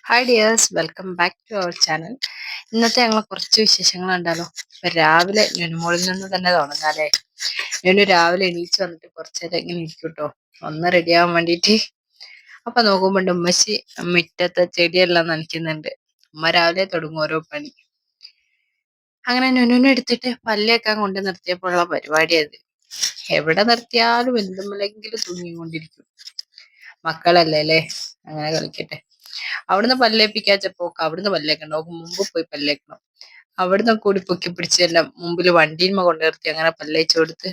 Hi dears, welcome back to our channel. ഇന്നത്തെ ഞങ്ങൾ കുറച്ച് വിശേഷങ്ങൾ ഉണ്ടല്ലോ. ഇപ്പൊ രാവിലെ നെനുമോളിൽ നിന്ന് തന്നെ തുടങ്ങാല്ലേ. നെനു രാവിലെ എണീച്ച് വന്നിട്ട് കുറച്ച് നേരം ഇങ്ങനെ ഇരിക്കും കേട്ടോ, ഒന്ന് റെഡി ആവാൻ വേണ്ടിയിട്ട്. അപ്പൊ നോക്കുമ്പോണ്ട് ഉമ്മച്ചി മുറ്റത്തെ ചെടിയെല്ലാം നനയ്ക്കുന്നുണ്ട്. ഉമ്മ രാവിലെ തുടങ്ങും ഓരോ പണി. അങ്ങനെ നെനുവിനെ എടുത്തിട്ട് പല്ലേക്കാൻ കൊണ്ട് നിർത്തിയപ്പോഴുള്ള പരിപാടിയത്. എവിടെ നിർത്തിയാലും എന്തുമില്ലെങ്കിലും തൂങ്ങിക്കൊണ്ടിരിക്കും. മക്കളല്ലേ അല്ലേ, അങ്ങനെ കളിക്കട്ടെ. അവിടുന്ന് പല്ലേപ്പിക്കാച്ചപ്പോ അവിടുന്ന് പല്ലേക്കണം, നോക്ക് മുമ്പ് പോയി പല്ലേക്കണം. അവിടുന്ന് കൂടി പൊക്കി പിടിച്ചെല്ലാം മുമ്പിൽ വണ്ടിന്മ കൊണ്ടു നിർത്തി അങ്ങനെ പല്ലേച്ച് കൊടുത്ത്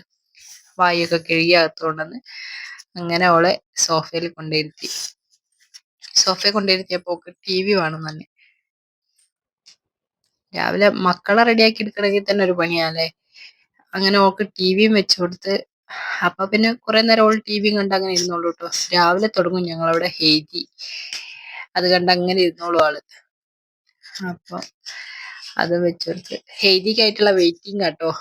വായൊക്കെ കഴുകി അകത്തുകൊണ്ടെന്ന് അങ്ങനെ അവളെ സോഫയിൽ കൊണ്ടിരുത്തി. സോഫയിൽ കൊണ്ടിരുത്തിയപ്പോ ടി വി വേണം തന്നെ. രാവിലെ മക്കളെ റെഡിയാക്കി എടുക്കണമെങ്കിൽ തന്നെ ഒരു പണിയാല്ലേ. അങ്ങനെ ഓൾക്ക് ടി വിയും വെച്ചു കൊടുത്ത്. അപ്പൊ പിന്നെ കുറെ നേരം ഓൾ ടി വിയും കണ്ട് അങ്ങനെ ഇരുന്നോളൂ കേട്ടോ. രാവിലെ തുടങ്ങും ഞങ്ങളവിടെ ഹെയ്തി, അത് കണ്ട് അങ്ങനെ ഇരുന്നോളൂ ആള്. അപ്പൊ അത് വെച്ചെടുത്ത് ഹെയ്തിക്കായിട്ടുള്ള വെയിറ്റിംഗ് കേട്ടോ.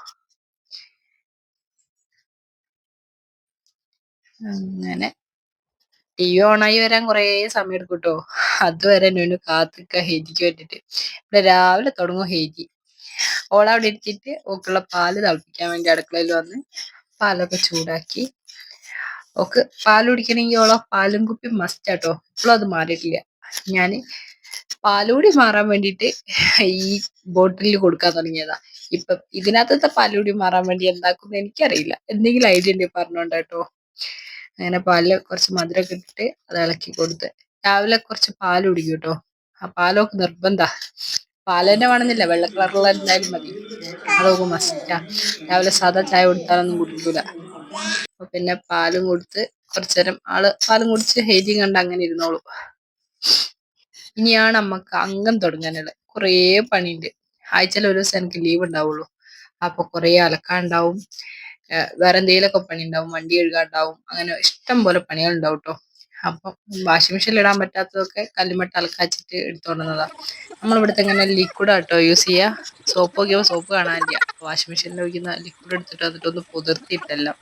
അങ്ങനെ ടി വി ഓണായി വരാൻ കുറേ സമയം എടുക്കും കേട്ടോ. അതുവരെ നുനു കാത്തിക്ക ഹെയ്തിക്ക് വേണ്ടിട്ട്. ഇവിടെ രാവിലെ തുടങ്ങും ഹെയ്തി. ഓളവിടെ ഇരുത്തിയിട്ട് ഓക്കുള്ള പാല് തിളപ്പിക്കാൻ വേണ്ടി അടുക്കളയിൽ വന്ന് പാലൊക്കെ ചൂടാക്കി. ഓക്ക് പാല് കുടിക്കണമെങ്കിൽ ഓളെ പാലും കുപ്പി മസ്റ്റ് ആട്ടോ. ഇപ്പോഴും അത് മാറിയിട്ടില്ല. ഞാന് പാലുകൂടി മാറാൻ വേണ്ടിയിട്ട് ഈ ബോട്ടിലിൽ കൊടുക്കാൻ തുടങ്ങിയതാ. ഇപ്പൊ ഇതിനകത്തത്തെ പാലുകൂടി മാറാൻ വേണ്ടി എന്താക്കും എനിക്കറിയില്ല. എന്തെങ്കിലും ഐഡിയ ഉണ്ടെങ്കിൽ പറഞ്ഞോണ്ട് കേട്ടോ. അങ്ങനെ പാലില് കുറച്ച് മധുരമൊക്കെ ഇട്ടിട്ട് അത് ഇളക്കി കൊടുത്ത് രാവിലെ കുറച്ച് പാല് കുടിക്കും കേട്ടോ. ആ പാലൊക്കെ നിർബന്ധ. പാല് തന്നെ വേണമെന്നില്ല, വെള്ള കളറുള്ള എന്തായാലും മതി. അതൊക്കെ മസ്റ്റാ. രാവിലെ സാധാ ചായ കൊടുത്താലൊന്നും കുടിക്കൂല. അപ്പൊ പിന്നെ പാലും കൊടുത്ത് കുറച്ചു നേരം ആള് പാലും കുടിച്ച് ഹെയ്തിയും കണ്ട് അങ്ങനെ ഇരുന്നോളൂ. ഇനിയാണ് അമ്മക്ക് അംഗം തുടങ്ങാനുള്ളത്. കുറേ പണിയുണ്ട്. ആഴ്ചയിൽ ഒരു ദിവസം എനിക്ക് ലീവ് ഉണ്ടാവുള്ളൂ. അപ്പൊ കുറേ അലക്കാണ്ടാവും, വേറെ എന്തെങ്കിലുമൊക്കെ പണി ഉണ്ടാവും, വണ്ടി കഴുകാണ്ടാവും, അങ്ങനെ ഇഷ്ടം പോലെ പണികൾ ഉണ്ടാവും കേട്ടോ. അപ്പം വാഷിംഗ് മെഷീനിൽ ഇടാൻ പറ്റാത്തതൊക്കെ കല്ലുമ്മട്ട് അലക്കാച്ചിട്ട് എടുത്തോണ്ടുന്നതാ. നമ്മളിവിടുത്തെ ഇങ്ങനെ ലിക്വിഡ് ആട്ടോ യൂസ് ചെയ്യുക. സോപ്പ് നോക്കിയപ്പോൾ സോപ്പ് കാണാനില്ല. വാഷിംഗ് മെഷീനിൽ ഒഴിക്കുന്ന ലിക്വിഡ് എടുത്തിട്ട് വന്നിട്ട് ഒന്ന് പുതിർത്തിയിട്ടെല്ലാം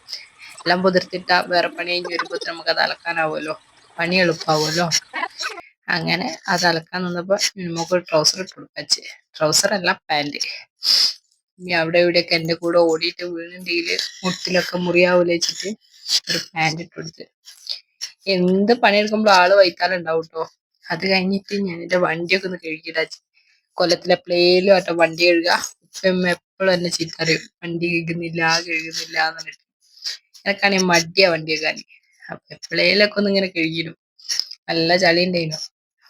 എല്ലാം പുതിർത്തിട്ട വേറെ പണി കഴിഞ്ഞ് വരുമ്പോൾ നമുക്ക് അത് അലക്കാനാവുമല്ലോ, പണി എളുപ്പമാവുമല്ലോ. അങ്ങനെ അത് അലക്കാൻ നിന്നപ്പോ നമുക്ക് ട്രൗസർ ഇട്ട് കൊടുക്കാച്ച്. ട്രൗസർ അല്ല, പാന്റ്. ഇനി അവിടെ ഇവിടെയൊക്കെ എന്റെ കൂടെ ഓടിയിട്ട് വീണിണ്ടെങ്കിൽ മുട്ടിലൊക്കെ മുറിയാവൂല വെച്ചിട്ട് ഒരു പാന്റ് ഇട്ട് കൊടുത്ത്. എന്ത് പണിയെടുക്കുമ്പോൾ ആള് വൈത്താലം ഉണ്ടാവും കേട്ടോ. അത് കഴിഞ്ഞിട്ട് ഞാൻ എന്റെ വണ്ടിയൊക്കെ ഒന്ന് കഴുകിയിടാച്ച്. കൊല്ലത്തിലെ എപ്പോഴേലും ആട്ടോ വണ്ടി കഴുകുക. ഇപ്പം എപ്പോഴും എന്നെ ചീത്ത അറിയും, വണ്ടി കഴുകുന്നില്ല കഴുകുന്നില്ല എന്ന് പറഞ്ഞിട്ട്. എനിക്കാണെങ്കിൽ മടിയാ വണ്ടി കഴുകാൻ. അപ്പൊ എപ്പോഴേലൊക്കെ ഒന്ന് ഇങ്ങനെ കഴുകിയിടും. നല്ല ചളി ഉണ്ടായിരുന്നു.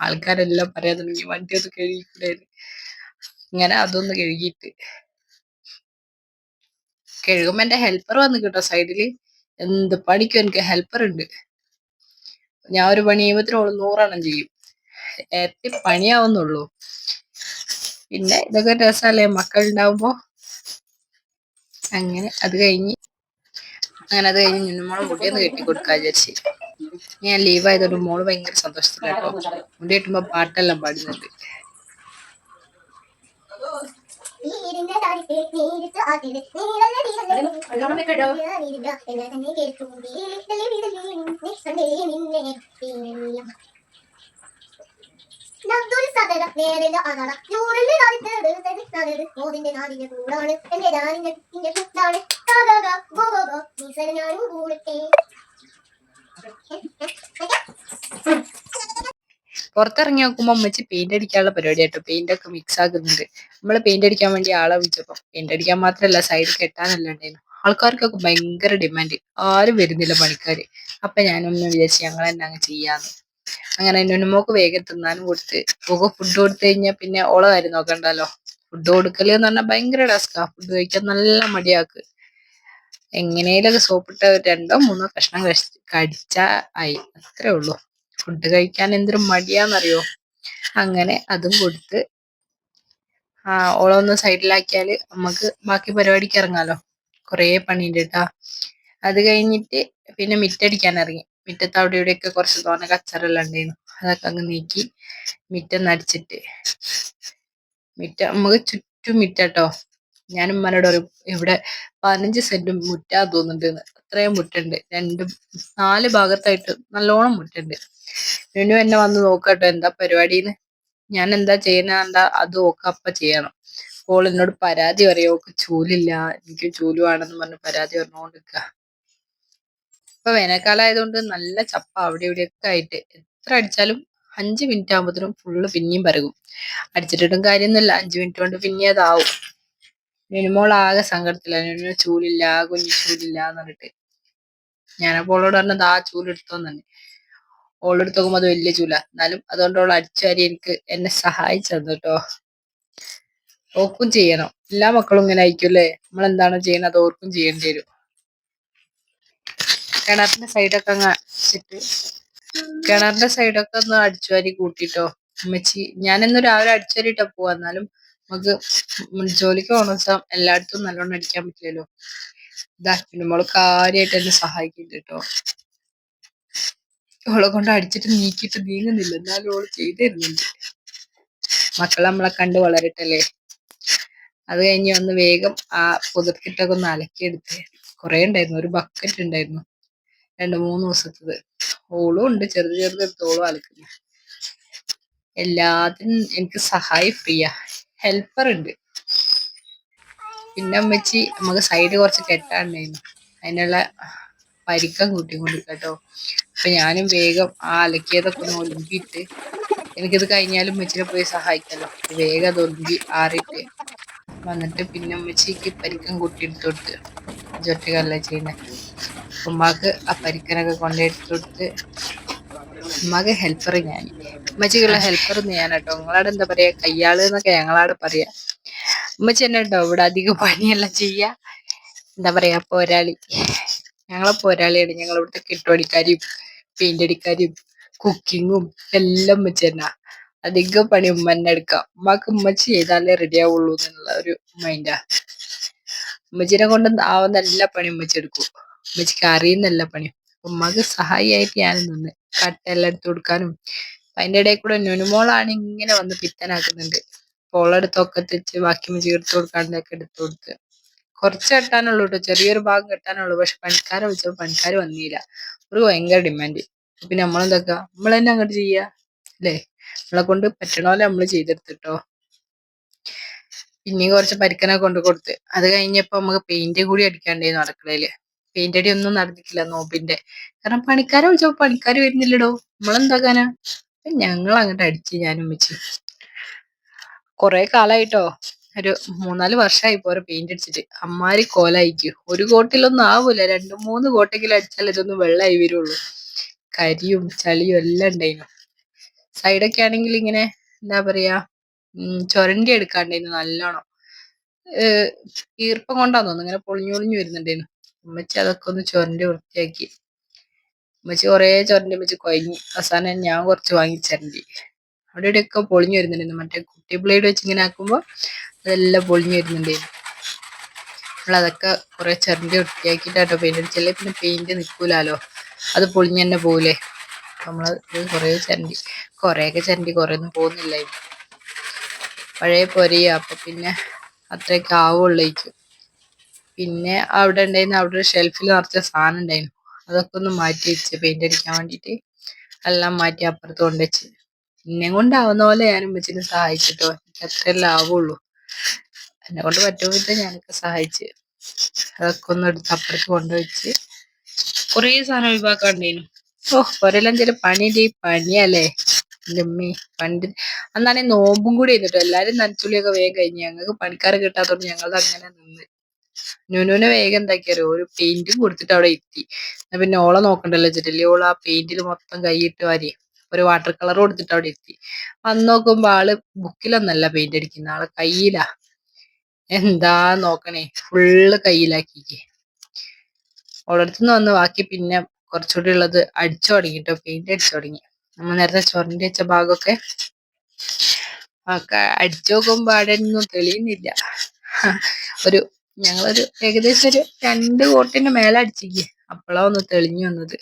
ആൾക്കാരെല്ലാം പറയാൻ തുടങ്ങി വണ്ടി ഒന്ന് കഴുകിക്കൂടെ. ഇങ്ങനെ അതൊന്ന് കഴുകിയിട്ട് കഴുകുമ്പോ എന്റെ ഹെൽപ്പർ വന്ന് കേട്ടോ സൈഡില്. എന്ത് പണിക്കും എനിക്ക് ഹെൽപ്പർ ഉണ്ട്. ഞാൻ ഒരു പണി ചെയ്യുമ്പോഴത്തേനും 100 ചെയ്യും. ഇരട്ടി പണിയാവുന്നുള്ളൂ. പിന്നെ ഇതൊക്കെ രസമല്ലേ മക്കൾ ഉണ്ടാവുമ്പോ. അങ്ങനെ അത് കഴിഞ്ഞ് നിന്നുമോളെ മുടിയൊന്ന് കെട്ടി കൊടുക്കാൻ വിചാരിച്ച്. ഞാൻ ലീവ് ആയതുകൊണ്ട് മോള് ഭയങ്കര സന്തോഷത്തിലാട്ടോ. മുടി കെട്ടുമ്പോ പാട്ടെല്ലാം പാടുന്നുണ്ട്. പുറത്തിറങ്ങി നോക്കുമ്പോ ഉമ്മച്ചി പെയിന്റ് അടിക്കാനുള്ള പരിപാടി ആട്ടോ. പെയിന്റ് ഒക്കെ മിക്സ് ആക്കുന്നുണ്ട്. നമ്മള് പെയിന്റ് അടിക്കാൻ വേണ്ടി ആളെ വിളിച്ചപ്പോ പെയിന്റ് അടിക്കാൻ മാത്രല്ല സൈഡ് കെട്ടാനല്ല ഉണ്ടായിരുന്നു. ആൾക്കാർക്കൊക്കെ ഭയങ്കര ഡിമാൻഡ്, ആരും വരുന്നില്ല പണിക്കാര്. അപ്പൊ ഞാനൊന്ന് വിചാരിച്ചു ഞങ്ങൾ തന്നെ അങ്ങ് ചെയ്യാന്ന്. അങ്ങനെ നുനുമോക്ക് വേഗം തിന്നാനും കൊടുത്ത് ഓക്ക് ഫുഡ് കൊടുത്തു കഴിഞ്ഞാൽ പിന്നെ ഓളെ കാര്യം നോക്കണ്ടല്ലോ. ഫുഡ് കൊടുക്കല് എന്ന് പറഞ്ഞാൽ ഭയങ്കര ടാസ്കാ. ഫുഡ് കഴിക്കാൻ നല്ല മടിയാക്ക്. എങ്ങനെയൊക്കെ സോപ്പിട്ട 2-3 കഷ്ണം കടിച്ചാ ആയി, അത്രേ ഉള്ളൂ. ഫുഡ് കഴിക്കാൻ എന്തൊരു മടിയാന്നറിയോ. അങ്ങനെ അതും കൊടുത്ത് ഓളൊന്ന് സൈഡിലാക്കിയാല് നമുക്ക് ബാക്കി പരിപാടിക്ക് ഇറങ്ങാലോ. കുറേ പണിയുണ്ട് കേട്ടാ. അത് കഴിഞ്ഞിട്ട് പിന്നെ മിറ്റടിക്കാൻ ഇറങ്ങി. മിറ്റത്ത് അവിടെ ഇവിടെയൊക്കെ കുറച്ച് തോനെ കച്ചറെല്ലാം ഉണ്ടായിരുന്നു. അതൊക്കെ അങ്ങ് നീക്കി മിറ്റം നടിച്ചിട്ട് നമുക്ക് ചുറ്റും മിറ്റട്ടോ. ഞാൻ ഉമ്മനോട് പറയും ഇവിടെ 15 സെന്റ് മുറ്റാ തോന്നുന്നുണ്ട്. അത്രയും മുറ്റുണ്ട്. 4 ഭാഗത്തായിട്ട് നല്ലോണം മുറ്റുണ്ട്. നുനു എന്നെ വന്ന് നോക്കാട്ടോ എന്താ പരിപാടിന്ന്. ഞാൻ എന്താ ചെയ്യുന്ന അത് ഓക്ക് അപ്പ ചെയ്യണം. ഓൾ എന്നോട് പരാതി പറയും, ഓക്ക് ചൂലില്ല, എനിക്ക് ചൂല് വേണമെന്ന് പറഞ്ഞ് പരാതി പറഞ്ഞുകൊണ്ടിരിക്ക. ഇപ്പൊ വേനൽക്കാലം ആയതുകൊണ്ട് നല്ല ചപ്പ അവിടെ ഇവിടെയൊക്കെ ആയിട്ട് എത്ര അടിച്ചാലും 5 മിനിറ്റ് ആകുമ്പോഴത്തേനും ഫുള്ള് പിന്നെയും പരകും. അടിച്ചിട്ടിട്ടും കാര്യമൊന്നുമില്ല, 5 മിനിറ്റ് കൊണ്ട് പിന്നെ അതാവും. മിനിമോൾ ആകെ സങ്കടത്തില, ചൂലില്ല, കുഞ്ഞു ചൂലില്ല എന്ന് പറഞ്ഞിട്ട്. ഞാനപ്പോൾ ഓളോട് പറഞ്ഞത് ആ ചൂല് എടുത്തോന്നെ. ഓളെടുത്ത് നോക്കുമ്പോ അത് വലിയ ചൂല, എന്നാലും അതുകൊണ്ട് ഓൾ അടിച്ചുവാരി എന്നെ സഹായിച്ചു തന്നു കേട്ടോ. ഓർക്കും ചെയ്യണം, എല്ലാ മക്കളും ഇങ്ങനെ ആയിരിക്കും അല്ലേ, നമ്മളെന്താണോ ചെയ്യണത് അത് ഓർക്കും ചെയ്യേണ്ടി വരും. കിണറിന്റെ സൈഡൊക്കെ അങ്ങ് അടിച്ചിട്ട് കിണറിന്റെ സൈഡൊക്കെ ഒന്ന് അടിച്ചുവാരി കൂട്ടിട്ടോ ഉമ്മച്ചി. ഞാനിന്ന് രാവിലെ അടിച്ചുവാരിട്ടാ പോവാ, എന്നാലും നമുക്ക് ജോലിക്ക് പോണ ദിവസം എല്ലായിടത്തും നല്ലോണം അടിക്കാൻ പറ്റില്ലല്ലോ. ഇതാ നമ്മള് കാര്യമായിട്ട് എന്നെ സഹായിക്കുന്നുണ്ട് കേട്ടോ. ഓളെ കൊണ്ട് അടിച്ചിട്ട് നീങ്ങുന്നില്ല, എന്നാലും ഓള് ചെയ്തു തരുന്നുണ്ട്. മക്കൾ നമ്മളെ കണ്ട് വളരട്ടല്ലേ. അത് കഴിഞ്ഞ് വന്ന് വേഗം ആ പുതിർത്തിട്ടൊക്കെ ഒന്ന് അലക്കിയെടുത്ത്. കുറെ ഉണ്ടായിരുന്നു, ഒരു ബക്കറ്റ് ഉണ്ടായിരുന്നു 2-3 ദിവസത്തത്. ഓളും ഉണ്ട്, ചെറുതെടുത്ത് ഓളും അലക്കുന്നു. എല്ലാത്തിനും എനിക്ക് സഹായം ഫ്രീയാ, ഹെൽപ്പർ ഉണ്ട്. പിന്നെ അമ്മച്ചി നമുക്ക് സൈഡ് കുറച്ച് കെട്ടാണ്ടായിരുന്നു, അതിനുള്ള പരിക്കം കൂട്ടിക്കൊണ്ടിരിക്കട്ടോ. അപ്പൊ ഞാനും വേഗം ആ അലക്കിയതൊക്കെ ഒന്ന് ഒലുമ്പിയിട്ട്, എനിക്കിത് കഴിഞ്ഞാലും ഉമ്മച്ചിനെ പോയി സഹായിക്കാലോ, വേഗം അത് ഒലുമ്പി ആറിയിട്ട് വന്നിട്ട് പിന്നെ ഉമ്മച്ചിക്ക് പരിക്കം കൂട്ടിയെടുത്ത് കൊടുത്ത്. ജൊറ്റകല്ല ചെയ്യുന്നത്. ഉമ്മാക്ക് ആ പരിക്കനൊക്കെ കൊണ്ടെടുത്ത് കൊടുത്ത്. ഉമ്മാക്ക് ഹെൽപ്പർ ഞാൻ, ഉമ്മച്ചിക്കുള്ള ഹെൽപ്പർ ഞാൻ കേട്ടോ. നിങ്ങളാടെ എന്താ പറയാ, കയ്യാള് എന്നൊക്കെ ഞങ്ങളാടെ പറയാ. ഉമ്മച്ചി തന്നെ കേട്ടോ ഇവിടെ അധികം പണിയെല്ലാം ചെയ്യാ. എന്താ പറയാ, പോരാളി. ഞങ്ങളെ പോരാളിയാണ്. ഞങ്ങൾ ഇവിടുത്തെ കെട്ടുപണിക്കാരും പെയിന്റ് അടിക്കാരും കുക്കിങ്ങും എല്ലാം ഉമ്മച്ചി തന്നെ. അധികം പണി ഉമ്മ തന്നെ എടുക്കാം. ഉമ്മാക്ക് ഉമ്മച്ചി ചെയ്താലേ റെഡി ആവുള്ളൂ എന്നുള്ള ഒരു മൈൻഡാ. ഉമ്മച്ചിനെ കൊണ്ട് ആവുന്ന എല്ലാ പണിയും ഉമ്മച്ചി എടുക്കും. ഉമ്മച്ചിക്ക് അറിയുന്ന എല്ലാ പണിയും. ഉമ്മക്ക് സഹായിയായിട്ട് ഞാൻ നിന്ന് കട്ടെല്ലാം എടുത്ത് കൊടുക്കാനും. അതിന്റെ ഇടയിൽ കൂടെ നുനുമോളാണ് ഇങ്ങനെ വന്ന് പിത്തനാക്കുന്നുണ്ട്. പോളെടുത്തൊക്കെ തെച്ച് ബാക്കി ഉമ്മച്ചി എടുത്ത് കൊടുക്കാണ്ടൊക്കെ എടുത്ത് കൊടുത്ത്. കുറച്ച് കെട്ടാനുള്ളൂ കേട്ടോ, ചെറിയൊരു ഭാഗം കെട്ടാനുള്ളൂ. പക്ഷെ പണിക്കാരെ വിളിച്ചപ്പോൾ പണിക്കാർ വന്നില്ല. ഒരു ഭയങ്കര ഡിമാൻഡ്. പിന്നെ നമ്മളെന്താക്കുക, നമ്മൾ തന്നെ അങ്ങോട്ട് ചെയ്യാ അല്ലേ. നമ്മളെ കൊണ്ട് പറ്റണ പോലെ നമ്മള് ചെയ്തെടുത്തിട്ടോ. പിന്നെയും കുറച്ച് പരിക്കനെ കൊണ്ട് കൊടുത്ത്. അത് കഴിഞ്ഞപ്പോ നമുക്ക് പെയിന്റ് കൂടി അടിക്കാണ്ടായിരുന്നു അടുക്കളയില്. പെയിന്റ് അടി ഒന്നും നടന്നിട്ടില്ല നോമ്പിന്റെ, കാരണം പണിക്കാരെ വിളിച്ചപ്പോ പണിക്കാര് വരുന്നില്ലടോ. നമ്മളെന്താക്കാനാ. ഞങ്ങൾ അങ്ങോട്ട് അടിച്ച് ഞാനും വെച്ച്. കൊറേ കാലായിട്ടോ, ഒരു 3-4 വർഷമായി പോരെ പെയിന്റ് അടിച്ചിട്ട്. അമ്മാരി കോലായിരിക്കും. ഒരു കോട്ടിലൊന്നും ആവൂല, 2-3 കോട്ടെങ്കിലും അടിച്ചാൽ ഇതൊന്നും വെള്ളമായി വരുള്ളൂ. കരിയും ചളിയും എല്ലാം ഉണ്ടായിരുന്നു. സൈഡൊക്കെ ആണെങ്കിൽ ഇങ്ങനെ എന്താ പറയാ, ചൊരണ്ടി എടുക്കാണ്ടായിരുന്നു നല്ലോണം. ഈർപ്പം കൊണ്ടാന്ന് തോന്നുന്നു ഇങ്ങനെ പൊളിഞ്ഞു വരുന്നുണ്ടായിരുന്നു. ഉമ്മച്ചി അതൊക്കെ ഒന്ന് ചൊരണ്ടി വൃത്തിയാക്കി. ഉമ്മച്ചി കുറേ ചൊരണ്ടി ഉമ്മച്ചി കൊയങ്ങി. അവസാനം ഞാൻ കുറച്ച് വാങ്ങിച്ചരണ്ടി. അവിടെ ഇവിടെയൊക്കെ പൊളിഞ്ഞു വരുന്നുണ്ടായിരുന്നു. മറ്റേ കുട്ടി ബ്ലേഡ് വെച്ച് ഇങ്ങനെ ആക്കുമ്പോൾ അതെല്ലാം പൊളിഞ്ഞു വരുന്നുണ്ടായിരുന്നു. നമ്മളതൊക്കെ കുറെ ചരണ്ടി വൃത്തിയാക്കിയിട്ടാട്ടോ പെയിന്റ് അടിച്ചല്ലേ. പിന്നെ പെയിന്റ് നിൽക്കൂലോ, അത് പൊളിഞ്ഞു തന്നെ പോകൂലേ. നമ്മളത് കുറേ ചരണ്ടി, കുറേയൊക്കെ ചരണ്ടി, കുറേ ഒന്നും പോകുന്നില്ലായിരുന്നു. പഴയ പൊരയാ, അപ്പൊ പിന്നെ അത്രയൊക്കെ ആവുള്ളേക്കും. പിന്നെ അവിടെ ഉണ്ടായിരുന്നു, അവിടെ ഒരു ഷെൽഫിൽ നിറച്ച സാധനം ഉണ്ടായിരുന്നു. അതൊക്കെ ഒന്ന് മാറ്റി വെച്ച് പെയിന്റ് അടിക്കാൻ വേണ്ടിയിട്ട് എല്ലാം മാറ്റി അപ്പുറത്ത് കൊണ്ടുവച്ച്. എന്നെ കൊണ്ടാവുന്ന പോലെ ഞാൻ ഉമ്മച്ചിനെ സഹായിച്ചിട്ടോ. എനിക്ക് അത്രയല്ലേ ആവുള്ളൂ. എന്നെ കൊണ്ട് പറ്റുമ്പോൾ വിധം ഞാനൊക്കെ സഹായിച്ച് അതൊക്കെ ഒന്ന് എടുത്ത് അപ്പുറത്ത് കൊണ്ടുവച്ച്. കുറേ സാധനം ഒഴിവാക്കാണ്ടായിരുന്നു. ഒരെല്ലാം ചില പണിയല്ലേ എൻ്റെ ഉമ്മി. പണ്ട് അന്നാണെ നോമ്പും കൂടി ചെയ്തിട്ടോ. എല്ലാരും നനച്ചുള്ളിയൊക്കെ വേഗം കഴിഞ്ഞ്, ഞങ്ങൾക്ക് പണിക്കാരെ കിട്ടാത്തോണ്ട് ഞങ്ങളത് അങ്ങനെ നിന്ന്. നുനുവിനെ വേഗം എന്താക്കിയാരോ ഒരു പെയിന്റും കൊടുത്തിട്ട് അവിടെ എത്തി. പിന്നെ ഓളെ നോക്കണ്ടല്ലോ വെച്ചിട്ടില്ലേ, ഓള് ആ പെയിന്റിൽ മൊത്തം കൈയിട്ട് വാരി ഒരു വാട്ടർ കളർ കൊടുത്തിട്ട് അവിടെ എത്തി. വന്ന് നോക്കുമ്പോ ആള് ബുക്കിലൊന്നല്ല പെയിന്റ് അടിക്കുന്ന, ആളെ കയ്യിലാ. എന്താ നോക്കണേ, ഫുള്ള് കയ്യിലാക്കിക്ക്. ഓളടുത്തുനിന്ന് വന്ന് ബാക്കി പിന്നെ കുറച്ചുകൂടി ഉള്ളത് അടിച്ചു തുടങ്ങിട്ടോ, പെയിന്റ് അടിച്ചു തുടങ്ങി. നമ്മൾ നേരത്തെ ചൊരണ്ടി വെച്ച ഭാഗമൊക്കെ അടിച്ചു നോക്കുമ്പോ അവിടെ ഒന്നും തെളിയുന്നില്ല. ഒരു ഞങ്ങളൊരു ഏകദേശം ഒരു 2 കോട്ടിന്റെ മേലെ അടിച്ചിക്ക്. അപ്പോഴാ ഒന്ന് തെളിഞ്ഞു വന്നത്.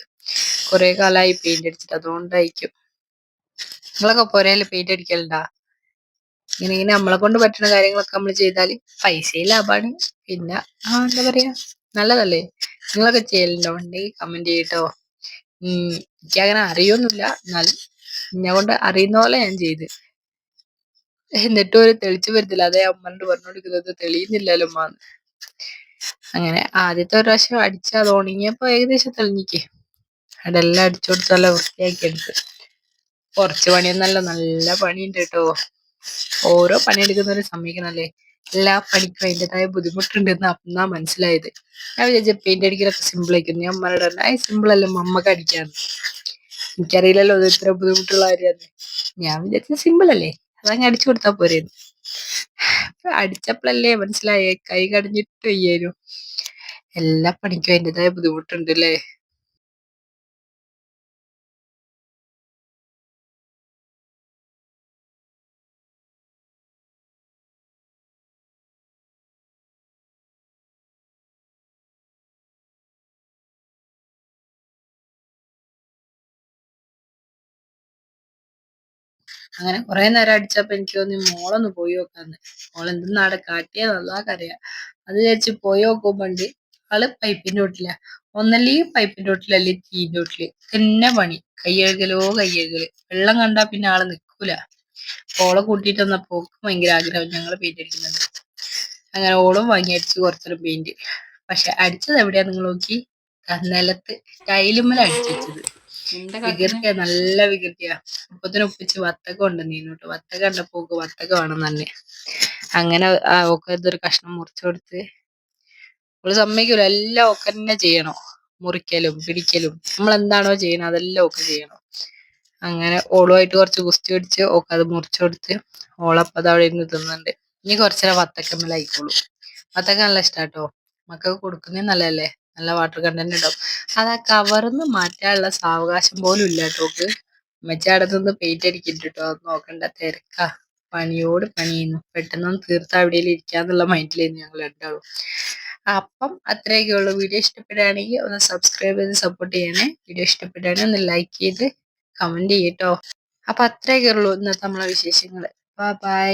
കുറെ കാലമായി പെയിന്റ് അടിച്ചിട്ട്, അതുകൊണ്ടായിരിക്കും. നിങ്ങളൊക്കെ പുരയില് പെയിന്റ് അടിക്കലുണ്ടാ? ഇങ്ങനെ നമ്മളെ കൊണ്ട് പറ്റുന്ന കാര്യങ്ങളൊക്കെ നമ്മൾ ചെയ്താല് പൈസയും ലാഭാണ്. പിന്നെ എന്താ പറയാ, നല്ലതല്ലേ. നിങ്ങളൊക്കെ ചെയ്യലുണ്ടോ? ഉണ്ടെങ്കിൽ കമന്റ് ചെയ്യട്ടോ. എനിക്കങ്ങനെ അറിയൊന്നുമില്ല, എന്നാലും എന്നെ കൊണ്ട് അറിയുന്ന പോലെ ഞാൻ ചെയ്ത്. എന്നിട്ടും ഒരു തെളിച്ചു വരുന്നില്ല. അതേ അമ്മനോട് പറഞ്ഞോണ്ടിരിക്കുന്നത് തെളിയുന്നില്ലല്ലോ ഉമ്മാന്ന്. അങ്ങനെ ആദ്യത്തെ ഒരു പ്രാവശ്യം അടിച്ച് അത് ഉണങ്ങിയപ്പോ ഏകദേശം തെളിഞ്ഞിക്ക്. അതെല്ലാം അടിച്ചു കൊടുത്ത് നല്ല വൃത്തിയാക്കി എടുത്ത്. കുറച്ച് പണിയൊന്നല്ല, നല്ല പണിയുണ്ട് കേട്ടോ. ഓരോ പണിയെടുക്കുന്നവരും സമ്മതിക്കണല്ലേ. എല്ലാ പണിക്കും അതിൻ്റെതായ ബുദ്ധിമുട്ടുണ്ടെന്ന് അന്നാ മനസ്സിലായത്. ഞാൻ വിചാരിച്ച പെയിന്റ് അടിക്കലൊക്കെ സിമ്പിൾ ആയിരിക്കും. ഞാൻ അമ്മയോട് പറഞ്ഞു അത് സിമ്പിൾ അല്ല അമ്മക്ക് അടിക്കാന്ന്. എനിക്കറിയില്ലല്ലോ അത് ഇത്ര ബുദ്ധിമുട്ടുള്ള കാര്യമാണ്. ഞാൻ വിചാരിച്ച സിമ്പിൾ അല്ലേ, അതങ്ങ് അടിച്ചു കൊടുത്താ പോരേന്ന്. അടിച്ചപ്പോഴല്ലേ മനസ്സിലായേ കൈ കടഞ്ഞിട്ട് വയ്യായിരുന്നു. എല്ലാ പണിക്കും അതിൻ്റെതായ ബുദ്ധിമുട്ടുണ്ട് അല്ലേ. അങ്ങനെ കുറെ നേരം അടിച്ചപ്പോ എനിക്ക് തോന്നി മോളൊന്ന് പോയി നോക്കാന്ന്. മോളെന്തെന്നാടെ കാട്ടിയത് അള്ളാഹ്ക്കറിയാം. അത് വിചാരിച്ച് പോയി നോക്കുമ്പോണ്ട് ആള് പൈപ്പിന്റെ ചോട്ടില. ഒന്നല്ലേ പൈപ്പിന്റെ ചോട്ടില് അല്ലേ തീന്റെ ചോട്ടില് തന്നെ പണി. കയ്യഴുകലോ കയ്യഴുകല്. വെള്ളം കണ്ടാ പിന്നെ ആള് നിക്കൂല. ഓളെ കൂട്ടിയിട്ട് വന്നപ്പോ ഓക്ക് ഭയങ്കര ആഗ്രഹം ഞങ്ങള് പെയിന്റ് അടിക്കുന്നുണ്ട്. അങ്ങനെ ഓളും വാങ്ങി അടിച്ച് കുറച്ചൊരു പെയിന്റ്. പക്ഷെ അടിച്ചത് എവിടെയാ നിങ്ങൾ നോക്കി? നിലത്ത് ടൈലുമ്മല അടിച്ചു വെച്ചത്. വികൃതിയാ, നല്ല വികൃതിയാ. അപ്പത്തിന് ഒപ്പിച്ച് വത്തക്ക കൊണ്ടുവന്നീനു കേട്ടോ. വത്തക്ക കണ്ടപ്പോ ഓക്ക് വത്തക്ക വേണം തന്നെ. അങ്ങനെ ഓക്ക് ഇതൊരു കഷ്ണം മുറിച്ചു കൊടുത്ത്. ഓള് സമ്മതിക്കൂല, എല്ലാം ഒക്കെ തന്നെ ചെയ്യണം. മുറിക്കലും പിടിക്കലും നമ്മൾ എന്താണോ ചെയ്യണം അതെല്ലാം ഒക്കെ ചെയ്യണം. അങ്ങനെ ഓളുമായിട്ട് കുറച്ച് ഗുസ്തി പിടിച്ച് ഓക്ക് അത് മുറിച്ചു കൊടുത്ത് ഓളപ്പത് അവിടെ ഇരുന്ന് തിന്നുന്നുണ്ട്. ഇനി കുറച്ചേരം വത്തക്കമ്മലായിക്കോളൂ. വത്തക്ക നല്ല ഇഷ്ടാട്ടോ. മക്കൾക്ക് കൊടുക്കുന്നേ നല്ലതല്ലേ, നല്ല വാട്ടർ കണ്ടന്റ് ഉണ്ടാവും. അത് ആ കവർന്ന് മാറ്റാനുള്ള സാവകാശം പോലും ഇല്ല കേട്ടോക്ക്. ഉമ്മച്ചി അവിടെ നിന്ന് പെയിന്റ് അടിക്കുന്നുണ്ട് കേട്ടോ. അത് നോക്കണ്ട, തിരക്കാ, പണിയോട് പണിയുന്നു. പെട്ടെന്നൊന്ന് തീർത്താ എവിടെയെങ്കിലും ഇരിക്കാന്നുള്ള മൈൻഡിലായിരുന്നു ഞങ്ങൾ രണ്ടാളും. അപ്പം അത്രയൊക്കെ ഉള്ളൂ. വീഡിയോ ഇഷ്ടപ്പെടുകയാണെങ്കിൽ ഒന്ന് സബ്സ്ക്രൈബ് ചെയ്ത് സപ്പോർട്ട് ചെയ്യണേ. വീഡിയോ ഇഷ്ടപ്പെടുകയാണെങ്കിൽ ഒന്ന് ലൈക്ക് ചെയ്ത് കമന്റ് ചെയ്യട്ടോ. അപ്പൊ അത്രയൊക്കെ ഉള്ളൂ ഇന്നത്തെ നമ്മളെ വിശേഷങ്ങള്. ബൈ.